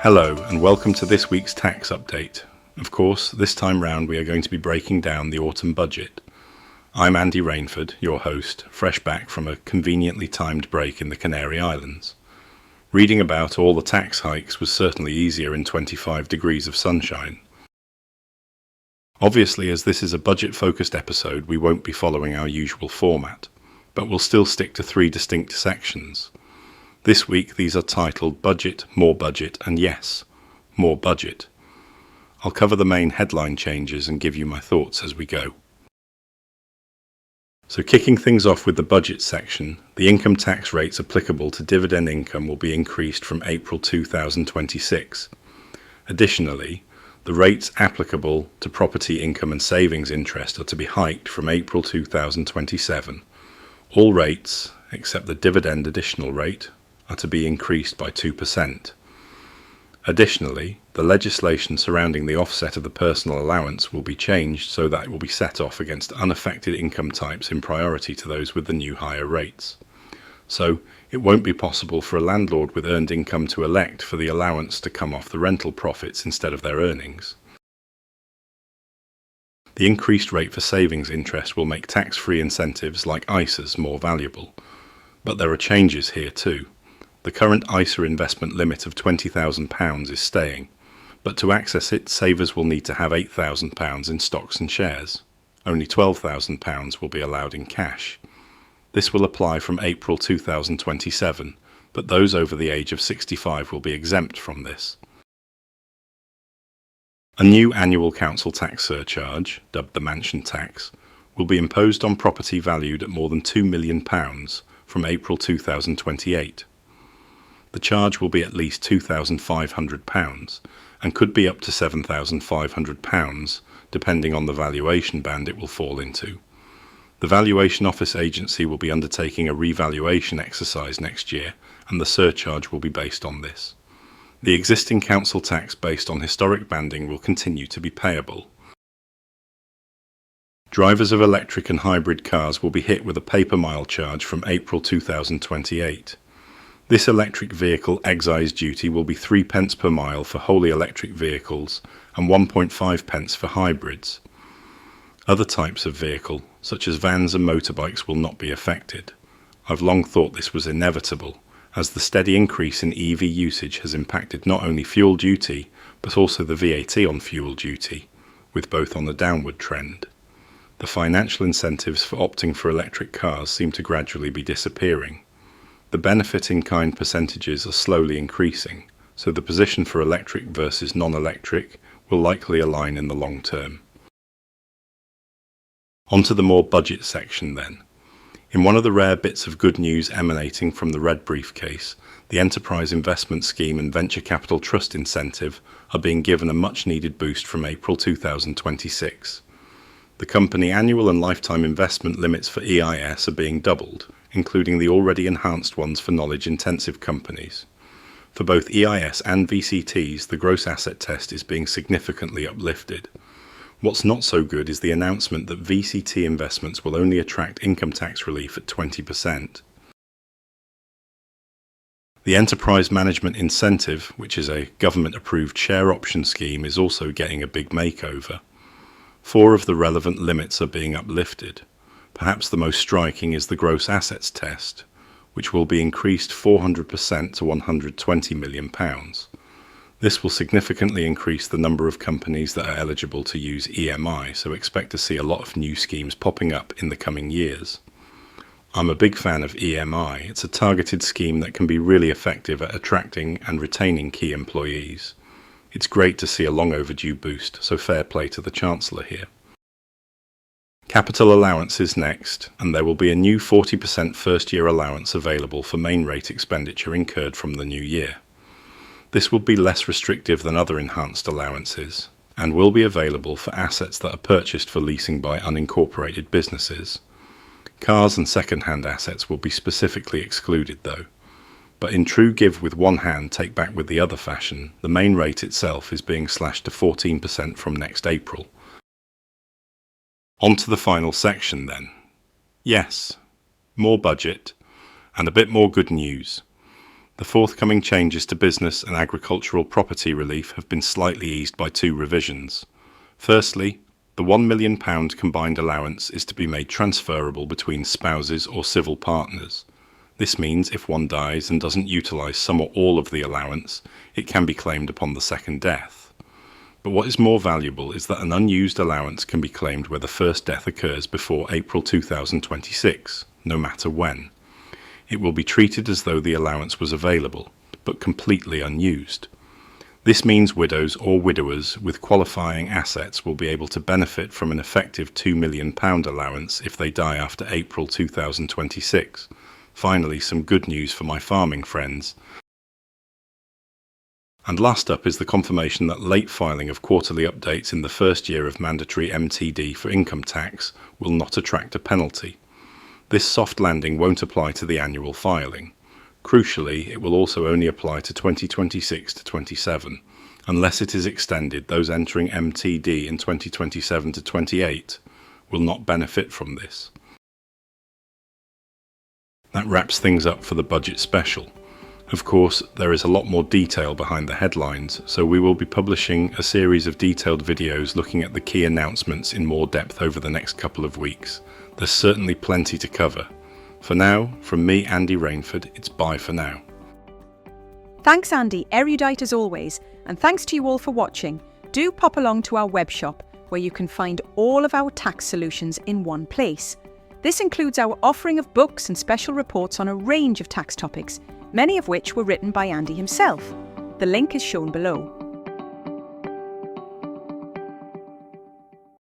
Hello and welcome to this week's tax update. Of course, this time round we are going to be breaking down the autumn budget. I'm Andy Rainford, your host, fresh back from a conveniently timed break in the Canary Islands. Reading about all the tax hikes was certainly easier in 25 degrees of sunshine. Obviously, as this is a budget-focused episode, we won't be following our usual format, but we'll still stick to 3 distinct sections. This week these are titled Budget, and yes, More Budget. I'll cover the main headline changes and give you my thoughts as we go. So kicking things off with the budget section, the income tax rates applicable to dividend income will be increased from April 2026. Additionally, the rates applicable to property income and savings interest are to be hiked from April 2027. All rates, except the dividend additional rate, are to be increased by 2%. Additionally, the legislation surrounding the offset of the personal allowance will be changed so that it will be set off against unaffected income types in priority to those with the new higher rates. So, it won't be possible for a landlord with earned income to elect for the allowance to come off the rental profits instead of their earnings. The increased rate for savings interest will make tax-free incentives like ISAs more valuable. But there are changes here too. The current ISA investment limit of £20,000 is staying, but to access it, savers will need to have £8,000 in stocks and shares. Only £12,000 will be allowed in cash. This will apply from April 2027, but those over the age of 65 will be exempt from this. A new annual council tax surcharge, dubbed the mansion tax, will be imposed on property valued at more than £2 million from April 2028. The charge will be at least £2,500 and could be up to £7,500 depending on the valuation band it will fall into. The Valuation Office Agency will be undertaking a revaluation exercise next year and the surcharge will be based on this. The existing council tax based on historic banding will continue to be payable. Drivers of electric and hybrid cars will be hit with a paper mile charge from April 2028. This electric vehicle excise duty will be 3 pence per mile for wholly electric vehicles and 1.5 pence for hybrids. Other types of vehicle, such as vans and motorbikes, will not be affected. I've long thought this was inevitable, as the steady increase in EV usage has impacted not only fuel duty, but also the VAT on fuel duty, with both on a downward trend. The financial incentives for opting for electric cars seem to gradually be disappearing. The benefit in kind percentages are slowly increasing, so the position for electric versus non-electric will likely align in the long term. On to the more budget section then. In one of the rare bits of good news emanating from the Red Briefcase, the Enterprise Investment Scheme and Venture Capital Trust incentive are being given a much-needed boost from April 2026. The company annual and lifetime investment limits for EIS are being doubled, including the already enhanced ones for knowledge-intensive companies. For both EIS and VCTs, the gross asset test is being significantly uplifted. What's not so good is the announcement that VCT investments will only attract income tax relief at 20%. The Enterprise Management Incentive, which is a government-approved share option scheme, is also getting a big makeover. 4 of the relevant limits are being uplifted. Perhaps the most striking is the gross assets test, which will be increased 400% to £120 million. This will significantly increase the number of companies that are eligible to use EMI, so expect to see a lot of new schemes popping up in the coming years. I'm a big fan of EMI. It's a targeted scheme that can be really effective at attracting and retaining key employees. It's great to see a long overdue boost, so fair play to the Chancellor here. Capital allowance is next, and there will be a new 40% first-year allowance available for main rate expenditure incurred from the new year. This will be less restrictive than other enhanced allowances, and will be available for assets that are purchased for leasing by unincorporated businesses. Cars and second-hand assets will be specifically excluded though. But in true give with one hand, take back with the other fashion, the main rate itself is being slashed to 14% from next April. On to the final section then. Yes, more budget, and a bit more good news. The forthcoming changes to business and agricultural property relief have been slightly eased by two revisions. Firstly, the £1 million combined allowance is to be made transferable between spouses or civil partners. This means if one dies and doesn't utilise some or all of the allowance, it can be claimed upon the second death. But what is more valuable is that an unused allowance can be claimed where the first death occurs before April 2026, no matter when. It will be treated as though the allowance was available, but completely unused. This means widows or widowers with qualifying assets will be able to benefit from an effective £2 million allowance if they die after April 2026. Finally, some good news for my farming friends. And last up is the confirmation that late filing of quarterly updates in the first year of mandatory MTD for income tax will not attract a penalty. This soft landing won't apply to the annual filing. Crucially, it will also only apply to 2026 to 27. Unless it is extended, those entering MTD in 2027 to 28 will not benefit from this. That wraps things up for the budget special. Of course, there is a lot more detail behind the headlines, so we will be publishing a series of detailed videos looking at the key announcements in more depth over the next couple of weeks. There's certainly plenty to cover. For now, from me, Andy Rainford, it's bye for now. Thanks, Andy, erudite as always, and thanks to you all for watching. Do pop along to our web shop, where you can find all of our tax solutions in one place. This includes our offering of books and special reports on a range of tax topics, many of which were written by Andy himself. The link is shown below.